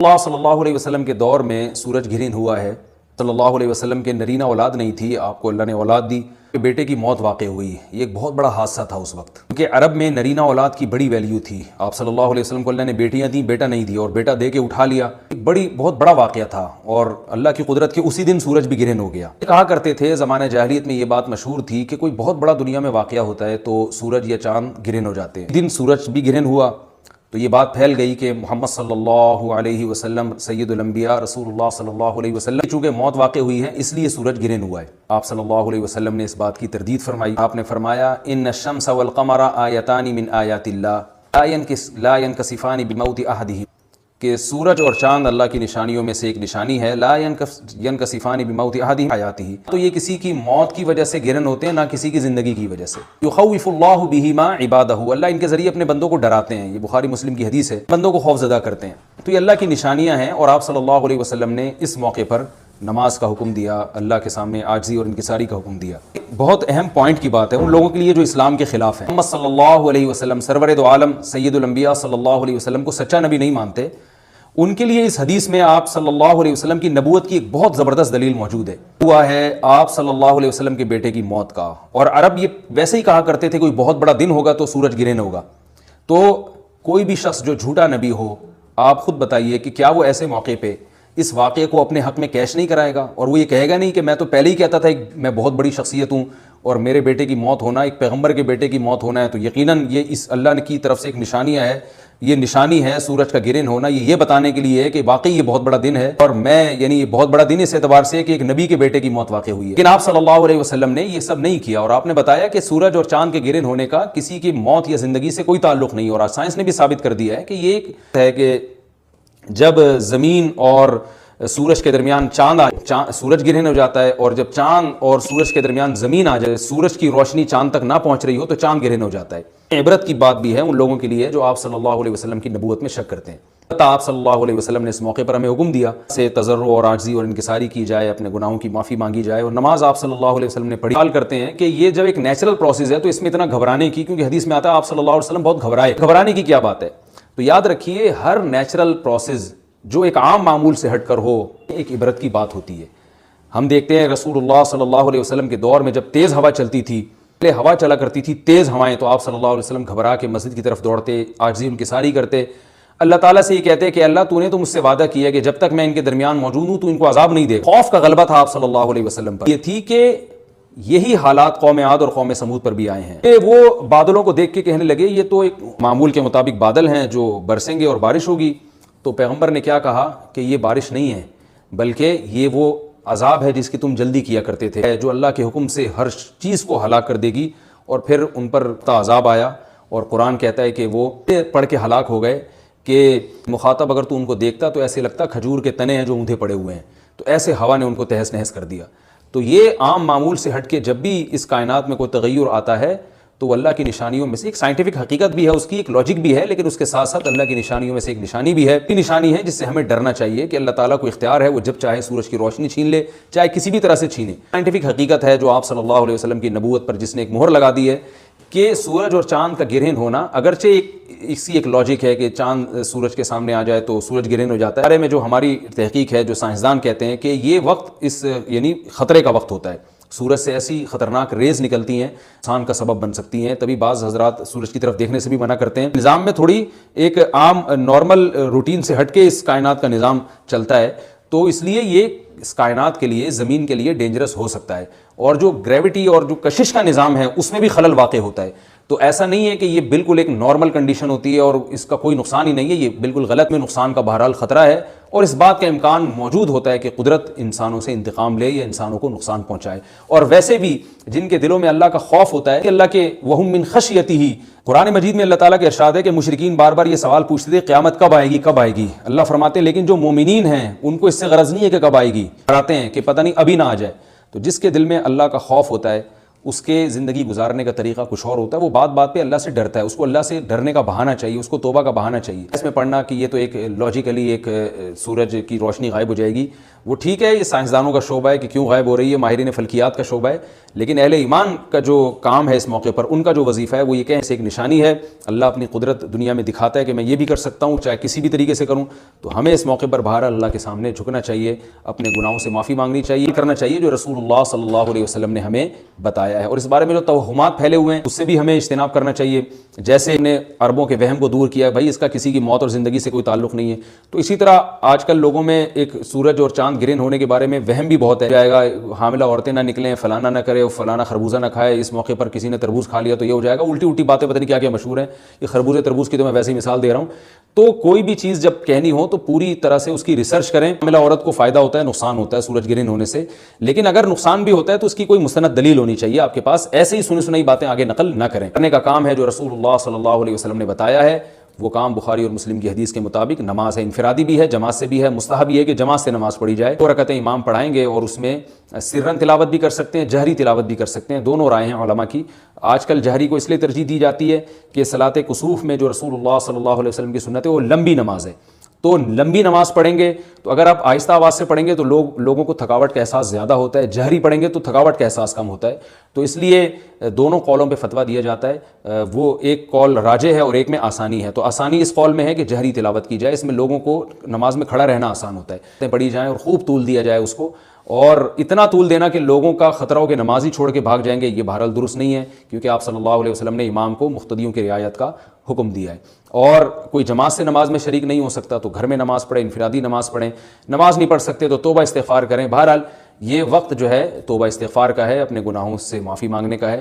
اللہ صلی اللہ علیہ وسلم کے دور میں سورج گرہن ہوا ہے۔ صلی اللہ علیہ وسلم کے نرینہ اولاد نہیں تھی، آپ کو اللہ نے اولاد دی، بیٹے کی موت واقع ہوئی۔ یہ ایک بہت بڑا حادثہ تھا اس وقت، کیونکہ عرب میں نرینہ اولاد کی بڑی ویلیو تھی۔ آپ صلی اللہ علیہ وسلم کو اللہ نے بیٹیاں دیں، بیٹا نہیں دی، اور بیٹا دے کے اٹھا لیا۔ بہت بڑا واقعہ تھا، اور اللہ کی قدرت کے اسی دن سورج بھی گرہن ہو گیا۔ کہا کرتے تھے زمانہ جاہلیت میں، یہ بات مشہور تھی کہ کوئی بہت بڑا دنیا میں واقعہ ہوتا ہے تو سورج یا چاند گرہن ہو جاتے ہیں۔ دن سورج بھی گرہن ہوا تو یہ بات پھیل گئی کہ محمد صلی اللہ علیہ وسلم سید الانبیاء رسول اللہ صلی اللہ علیہ وسلم چونکہ موت واقع ہوئی ہے اس لیے سورج گرہن ہوا ہے۔ آپ صلی اللہ علیہ وسلم نے اس بات کی تردید فرمائی۔ آپ نے فرمایا ان الشمس والقمر آیتان من آیات اللہ لا ينکسفان بموت احدہما، کہ سورج اور چاند اللہ کی نشانیوں میں سے ایک نشانی ہے، لا ينکسفان بموت احدہما آیاتہ، تو یہ کسی کی موت کی وجہ سے گرہن ہوتے ہیں، نہ کسی کی زندگی کی وجہ سے۔ یخوف اللہ بہما عبادہ، اللہ ان کے ذریعے اپنے بندوں کو ڈراتے ہیں، یہ بخاری مسلم کی حدیث ہے، بندوں کو خوف زدہ کرتے ہیں۔ تو یہ اللہ کی نشانیاں ہیں، اور آپ صلی اللہ علیہ وسلم نے اس موقع پر نماز کا حکم دیا، اللہ کے سامنے عاجزی اور انکساری کا حکم دیا۔ بہت اہم پوائنٹ کی بات ہے ان لوگوں کے لیے جو اسلام کے خلاف ہیں۔ محمد صلی اللہ علیہ وسلم سرور دو عالم سید الانبیاء صلی اللہ علیہ وسلم کو سچا نبی نہیں مانتے، ان کے لیے اس حدیث میں آپ صلی اللہ علیہ وسلم کی نبوت کی ایک بہت زبردست دلیل موجود ہے۔ ہوا ہے آپ صلی اللہ علیہ وسلم کے بیٹے کی موت کا، اور عرب یہ ویسے ہی کہا کرتے تھے کوئی بہت بڑا دن ہوگا تو سورج گرہن ہوگا۔ تو کوئی بھی شخص جو جھوٹا نبی ہو، آپ خود بتائیے کہ کیا وہ ایسے موقع پہ اس واقعے کو اپنے حق میں کیش نہیں کرائے گا، اور وہ یہ کہے گا نہیں کہ میں تو پہلے ہی کہتا تھا کہ میں بہت بڑی شخصیت ہوں اور میرے بیٹے کی موت ہونا، ایک پیغمبر کے بیٹے کی موت ہونا ہے تو یقیناً یہ اس اللہ کی طرف سے ایک نشانیاں ہے، یہ نشانی ہے سورج کا گرہن ہونا، یہ بتانے کے لیے ہے کہ واقعی یہ بہت بڑا دن ہے، اور میں یہ بہت بڑا دن اس اعتبار سے کہ ایک نبی کے بیٹے کی موت واقع ہوئی ہے۔ لیکن آپ صلی اللہ علیہ وسلم نے یہ سب نہیں کیا، اور آپ نے بتایا کہ سورج اور چاند کے گرہن ہونے کا کسی کی موت یا زندگی سے کوئی تعلق نہیں، اور آج سائنس نے بھی ثابت کر دیا ہے کہ یہ ایک ہے کہ جب زمین اور سورج کے درمیان سورج گرہن ہو جاتا ہے، اور جب چاند اور سورج کے درمیان زمین آ جائے، سورج کی روشنی چاند تک نہ پہنچ رہی ہو تو چاند گرہن ہو جاتا ہے۔ عبرت کی بات بھی ہے ان لوگوں کے لیے جو آپ صلی اللہ علیہ وسلم کی نبوت میں شک کرتے ہیں۔ آپ صلی اللہ علیہ وسلم نے اس موقع پر ہمیں حکم دیا سے تضرع اور عاجزی اور انکساری کی جائے، اپنے گناہوں کی معافی مانگی جائے، اور نماز آپ صلی اللہ علیہ وسلم نے پڑھی۔ سوال کرتے ہیں کہ یہ جب ایک نیچرل پروسیس ہے تو اس میں اتنا گھبرانے کی، کیونکہ حدیث میں آتا ہے آپ صلی اللہ علیہ وسلم بہت گھبرائے، گھبرانے کی کیا بات ہے؟ تو یاد رکھیے ہر نیچرل پروسیس جو ایک عام معمول سے ہٹ کر ہو ایک عبرت کی بات ہوتی ہے۔ ہم دیکھتے ہیں رسول اللہ صلی اللہ علیہ وسلم کے دور میں جب تیز ہوا چلتی تھی، پہلے ہوا چلا کرتی تھی تیز ہوائیں، تو آپ صلی اللہ علیہ وسلم گھبرا کے مسجد کی طرف دوڑتے، عاجزی انکساری کرتے، اللہ تعالیٰ سے یہ کہتے کہ اللہ تو نے تو مجھ سے وعدہ کیا کہ جب تک میں ان کے درمیان موجود ہوں تو ان کو عذاب نہیں دے۔ خوف کا غلبہ تھا آپ صلی اللہ علیہ وسلم پر، یہ تھی کہ یہی حالات قوم عاد اور قوم سمود پر بھی آئے ہیں کہ وہ بادلوں کو دیکھ کے کہنے لگے یہ تو ایک معمول کے مطابق بادل ہیں جو برسیں گے اور بارش ہوگی۔ تو پیغمبر نے کیا کہا کہ یہ بارش نہیں ہے بلکہ یہ وہ عذاب ہے جس کی تم جلدی کیا کرتے تھے، جو اللہ کے حکم سے ہر چیز کو ہلاک کر دے گی۔ اور پھر ان پر عذاب آیا، اور قرآن کہتا ہے کہ وہ پڑھ کے ہلاک ہو گئے کہ مخاطب اگر تو ان کو دیکھتا تو ایسے لگتا کھجور کے تنے ہیں جو اونھے پڑے ہوئے ہیں، تو ایسے ہوا نے ان کو تہس نہس کر دیا۔ تو یہ عام معمول سے ہٹ کے جب بھی اس کائنات میں کوئی تغیر آتا ہے تو وہ اللہ کی نشانیوں میں سے ایک سائنٹیفک حقیقت بھی ہے، اس کی ایک لاجک بھی ہے، لیکن اس کے ساتھ ساتھ اللہ کی نشانیوں میں سے ایک نشانی بھی ہے، نشانی ہے جس سے ہمیں ڈرنا چاہیے کہ اللہ تعالیٰ کو اختیار ہے، وہ جب چاہے سورج کی روشنی چھین لے، چاہے کسی بھی طرح سے چھینے۔ سائنٹیفک حقیقت ہے جو آپ صلی اللہ علیہ وسلم کی نبوت پر جس نے ایک مہر لگا دی ہے کہ سورج اور چاند کا گرہن ہونا، اگرچہ اسی ایک لاجک ہے کہ چاند سورج کے سامنے آ جائے تو سورج گرہن ہو جاتا ہے، بارے میں جو ہماری تحقیق ہے، جو سائنسدان کہتے ہیں کہ یہ وقت اس خطرے کا وقت ہوتا ہے، سورج سے ایسی خطرناک ریز نکلتی ہیں انسان کا سبب بن سکتی ہیں، تبھی بعض حضرات سورج کی طرف دیکھنے سے بھی منع کرتے ہیں۔ نظام میں تھوڑی ایک عام نارمل روٹین سے ہٹ کے اس کائنات کا نظام چلتا ہے، تو اس لیے یہ اس کائنات کے لیے، زمین کے لیے ڈینجرس ہو سکتا ہے، اور جو گریوٹی اور جو کشش کا نظام ہے اس میں بھی خلل واقع ہوتا ہے۔ تو ایسا نہیں ہے کہ یہ بالکل ایک نارمل کنڈیشن ہوتی ہے اور اس کا کوئی نقصان ہی نہیں ہے، یہ بالکل غلط میں نقصان کا بہرحال خطرہ ہے، اور اس بات کا امکان موجود ہوتا ہے کہ قدرت انسانوں سے انتقام لے یا انسانوں کو نقصان پہنچائے۔ اور ویسے بھی جن کے دلوں میں اللہ کا خوف ہوتا ہے کہ اللہ کے وہم من خشیتہ، قرآن مجید میں اللہ تعالیٰ کا ارشاد ہے کہ مشرکین بار بار یہ سوال پوچھتے تھے قیامت کب آئے گی کب آئے گی، اللہ فرماتے ہیں لیکن جو مومنین ہیں ان کو اس سے غرض نہیں ہے کہ کب آئے گی، ڈراتے ہیں کہ پتہ نہیں ابھی نہ آ جائے۔ تو جس کے دل میں اللہ کا خوف ہوتا ہے اس کے زندگی گزارنے کا طریقہ کچھ اور ہوتا ہے، وہ بات بات پہ اللہ سے ڈرتا ہے، اس کو اللہ سے ڈرنے کا بہانہ چاہیے، اس کو توبہ کا بہانہ چاہیے۔ اس میں پڑھنا کہ یہ تو ایک لاجیکلی ایک سورج کی روشنی غائب ہو جائے گی، وہ ٹھیک ہے، یہ سائنسدانوں کا شعبہ ہے کہ کیوں غائب ہو رہی ہے، ماہرین فلکیات کا شعبہ ہے، لیکن اہل ایمان کا جو کام ہے اس موقع پر، ان کا جو وظیفہ ہے وہ یہ کہ اسے ایک نشانی ہے، اللہ اپنی قدرت دنیا میں دکھاتا ہے کہ میں یہ بھی کر سکتا ہوں، چاہے کسی بھی طریقے سے کروں، تو ہمیں اس موقع پر بہرحال اللہ کے سامنے جھکنا چاہیے، اپنے گناہوں سے معافی مانگنی چاہیے، کرنا چاہیے جو رسول اللہ صلی اللہ علیہ وسلم نے ہمیں بتایا ہے، اور اس بارے میں جو توہمات پھیلے ہوئے ہیں اس سے بھی ہمیں اجتناب کرنا چاہیے، جیسے نے عربوں کے وہم کو دور کیا، بھائی اس کا کسی کی موت اور زندگی سے کوئی تعلق نہیں ہے، تو اسی طرح آج کل لوگوں میں ایک سورج اور چاند گرہن ہونے کے بارے میں وہم بھی بہت ہے، جائے گا حاملہ عورتیں نہ نکلیں، فلانا نہ کرے، فلانا خربوزہ نہ کھائے، اس موقع پر کسی نے تربوز کھا لیا تو یہ ہو جائے گا، الٹی الٹی باتیں پتہ نہیں کیا کیا مشہور ہیں، یہ خربوزے تربوز کی تو میں ویسے ہی مثال دے رہا ہوں۔ تو کوئی بھی چیز جب کہنی ہو تو پوری طرح سے اس کی ریسرچ کریں، حاملہ عورت کو فائدہ ہوتا ہے، نقصان ہوتا ہے سورج گرہن ہونے سے، لیکن اگر نقصان بھی ہوتا ہے تو اس کی کوئی مستند دلیل ہونی چاہیے آپ کے پاس، ایسے ہی سنی سنائی باتیں آگے نقل نہ کریں۔ کرنے کا کام ہے جو رسول اللہ صلی اللہ علیہ وسلم نے بتایا ہے، وہ کام بخاری اور مسلم کی حدیث کے مطابق نماز ہے، انفرادی بھی ہے، جماعت سے بھی ہے، مستحب یہ ہے کہ جماعت سے نماز پڑھی جائے، 2 رکعتیں امام پڑھائیں گے اور اس میں سرن تلاوت بھی کر سکتے ہیں، جہری تلاوت بھی کر سکتے ہیں، دونوں رائے ہیں علماء کی۔ آج کل جہری کو اس لیے ترجیح دی جاتی ہے کہ صلاۃ کسوف میں جو رسول اللہ صلی اللہ علیہ وسلم کی سنت ہے وہ لمبی نماز ہے، تو لمبی نماز پڑھیں گے تو اگر آپ آہستہ آواز سے پڑھیں گے تو لوگوں کو تھکاوٹ کا احساس زیادہ ہوتا ہے، جہری پڑھیں گے تو تھکاوٹ کا احساس کم ہوتا ہے، تو اس لیے دونوں قولوں پہ فتویٰ دیا جاتا ہے، وہ ایک قول راجح ہے اور ایک میں آسانی ہے، تو آسانی اس قول میں ہے کہ جہری تلاوت کی جائے، اس میں لوگوں کو نماز میں کھڑا رہنا آسان ہوتا ہے، پڑھی جائیں اور خوب طول دیا جائے اس کو، اور اتنا طول دینا کہ لوگوں کا خطرہ ہو کہ نماز ہی چھوڑ کے بھاگ جائیں گے، یہ بہرحال درست نہیں ہے، کیونکہ آپ صلی اللہ علیہ وسلم نے امام کو مقتدیوں کی رعایت کا حکم دیا ہے، اور کوئی جماعت سے نماز میں شریک نہیں ہو سکتا تو گھر میں نماز پڑھیں، انفرادی نماز پڑھیں، نماز نہیں پڑھ سکتے تو توبہ استغفار کریں، بہرحال یہ وقت جو ہے توبہ استغفار کا ہے، اپنے گناہوں سے معافی مانگنے کا ہے۔